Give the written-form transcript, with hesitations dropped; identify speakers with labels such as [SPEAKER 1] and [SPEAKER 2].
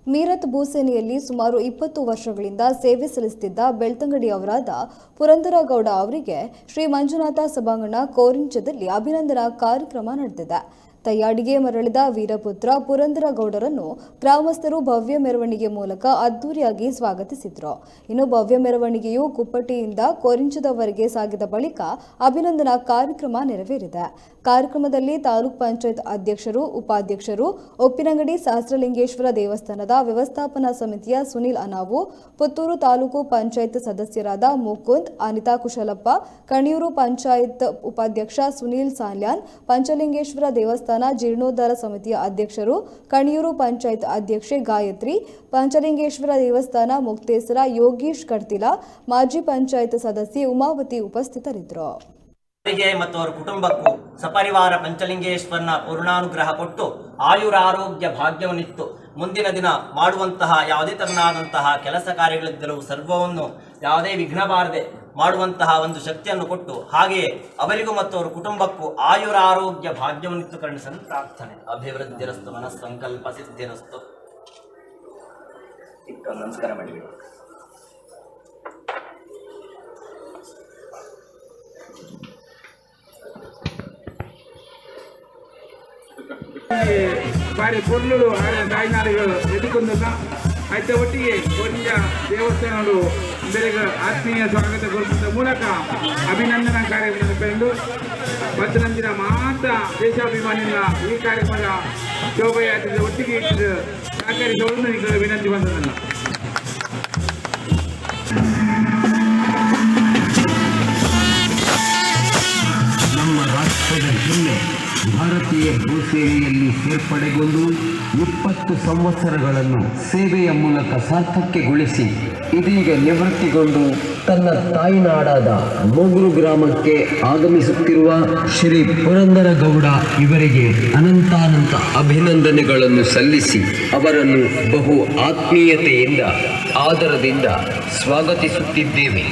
[SPEAKER 1] ಮೀರತ್ ಭೂಸೇನೆಯಲ್ಲಿ ಸುಮಾರು 20 ವರ್ಷಗಳಿಂದ ಸೇವೆ ಸಲ್ಲಿಸುತ್ತಿದ್ದ ಬೆಳ್ತಂಗಡಿ ಅವರಾದ ಪುರಂದರಗೌಡ ಅವರಿಗೆ ಶ್ರೀ ಮಂಜುನಾಥ ಸಭಾಂಗಣ ಕೋರಿಂಚದಲ್ಲಿ ಅಭಿನಂದನಾ ಕಾರ್ಯಕ್ರಮ ನಡೆದಿದೆ. ತಯ್ಯಾಡಿಗೆ ಮರಳಿದ ವೀರಪುತ್ರ ಪುರಂದರಗೌಡರನ್ನು ಗ್ರಾಮಸ್ಥರು ಭವ್ಯ ಮೆರವಣಿಗೆ ಮೂಲಕ ಅದ್ದೂರಿಯಾಗಿ ಸ್ವಾಗತಿಸಿದರು. ಇನ್ನು ಭವ್ಯ ಮೆರವಣಿಗೆಯು ಕುಪ್ಪಟ್ಟಿಯಿಂದ ಕೋರಿಂಚದವರೆಗೆ ಸಾಗಿದ ಬಳಿಕ ಅಭಿನಂದನಾ ಕಾರ್ಯಕ್ರಮ ನೆರವೇರಿದೆ. ಕಾರ್ಯಕ್ರಮದಲ್ಲಿ ತಾಲೂಕ್ ಪಂಚಾಯತ್ ಅಧ್ಯಕ್ಷರು, ಉಪಾಧ್ಯಕ್ಷರು, ಉಪ್ಪಿನಂಗಡಿ ಸಹಸ್ರಲಿಂಗೇಶ್ವರ ದೇವಸ್ಥಾನದ ವ್ಯವಸ್ಥಾಪನಾ ಸಮಿತಿಯ ಸುನಿಲ್ ಅನಾವು, ಪುತ್ತೂರು ತಾಲೂಕು ಪಂಚಾಯತ್ ಸದಸ್ಯರಾದ ಮುಕುಂದ್, ಅನಿತಾ ಕುಶಲಪ್ಪ, ಕಣಿಯೂರು ಪಂಚಾಯತ್ ಉಪಾಧ್ಯಕ್ಷ ಸುನೀಲ್ ಸಾಲ್ಯಾನ್, ಪಂಚಲಿಂಗೇಶ್ವರ ದೇವಸ್ಥಾನ ಜೀರ್ಣೋದ್ಧಾರ ಸಮಿತಿಯ ಅಧ್ಯಕ್ಷರು, ಕಣಿಯೂರು ಪಂಚಾಯತ್ ಅಧ್ಯಕ್ಷೆ ಗಾಯತ್ರಿ, ಪಂಚಲಿಂಗೇಶ್ವರ ದೇವಸ್ಥಾನ ಮುಕ್ತೇಸರ ಯೋಗೀಶ್ ಕಡ್ತಿಲ, ಮಾಜಿ ಪಂಚಾಯತ್ ಸದಸ್ಯೆ ಉಮಾವತಿ ಉಪಸ್ಥಿತರಿದ್ದರು.
[SPEAKER 2] ಮತ್ತು ಅವರ ಕುಟುಂಬಕ್ಕೂ ಸಪರಿವಾರ ಪಂಚಲಿಂಗೇಶ್ವರನ ಪೂರ್ಣಾನುಗ್ರಹ ಕೊಟ್ಟು ಆಯುರಾರೋಗ್ಯ ಭಾಗ್ಯವನ್ನಿತ್ತು ಮುಂದಿನ ದಿನ ಮಾಡುವಂತಹ ಯಾವುದೇ ತರನಾದಂತಹ ಕೆಲಸ ಕಾರ್ಯಗಳಿದ್ದರೂ ಸರ್ವವನ್ನು ಯಾವುದೇ ವಿಘ್ನ ಬಾರದೆ ಮಾಡುವಂತಹ ಒಂದು ಶಕ್ತಿಯನ್ನು ಕೊಟ್ಟು ಹಾಗೆಯೇ ಅವರಿಗೂ ಮತ್ತು ಅವರ ಕುಟುಂಬಕ್ಕೂ ಆಯುರಾರೋಗ್ಯ ಭಾಗ್ಯವನ್ನಿತ್ತು ಕರುಣಿಸಲು ಪ್ರಾರ್ಥನೆ. ಅಭಿವೃದ್ಧಿರಸ್ತು, ಮನಸ್ಸಂಕಲ್ಪ ಸಿದ್ಧಿರಸ್ತು. ನಮಸ್ಕಾರ ಮಾಡಿ.
[SPEAKER 3] ಬಾರಿ ಪೊರ್ಲುಡು ತಾಯಿನಾಡಿಗಳು ಎದುಕೊಂಡ ಆಯ್ತ ಒಟ್ಟಿಗೆ ಕೊಂಚ ದೇವಸ್ಥಾನಗಳು ಬೆಲೆಗೆ ಆತ್ಮೀಯ ಸ್ವಾಗತ ಕೊಡುವ ಮೂಲಕ ಅಭಿನಂದನಾ ಕಾರ್ಯಕ್ರಮ ಕಂಡು ಭದ್ರಂದಿನ ಮಾತ್ರ ದೇಶಾಭಿಮಾನಿಗಳ ಈ ಕಾರ್ಯಕ್ರಮದ ಶೋಭಾಯಾತ್ರೆ ಒಟ್ಟಿಗೆ ಇಟ್ಟು ಸಹಕರಿಸುವುದು ನಿಮಗೆ ವಿನಂತಿ ಬಂದದಲ್ಲ.
[SPEAKER 4] ನಮ್ಮ ರಾಷ್ಟ್ರದ ಹೆಮ್ಮೆ ಭಾರತೀಯ ಭೂಸೇನೆಯಲ್ಲಿ ಸೇರ್ಪಡೆಗೊಂಡು 20 ಸಂವತ್ಸರಗಳನ್ನು ಸೇವೆಯ ಮೂಲಕ ಸಾರ್ಥಕ್ಯಗೊಳಿಸಿ ಇದೀಗ ನಿವೃತ್ತಿಗೊಂಡು ತನ್ನ ತಾಯಿನಾಡಾದ ಮೊಗರು ಗ್ರಾಮಕ್ಕೆ ಆಗಮಿಸುತ್ತಿರುವ ಶ್ರೀ ಪುರಂದರಗೌಡ ಇವರಿಗೆ ಅನಂತಾನಂತ ಅಭಿನಂದನೆಗಳನ್ನು ಸಲ್ಲಿಸಿ ಅವರನ್ನು ಬಹು ಆತ್ಮೀಯತೆಯಿಂದ ಆದರದಿಂದ ಸ್ವಾಗತಿಸುತ್ತಿದ್ದೇವೆ.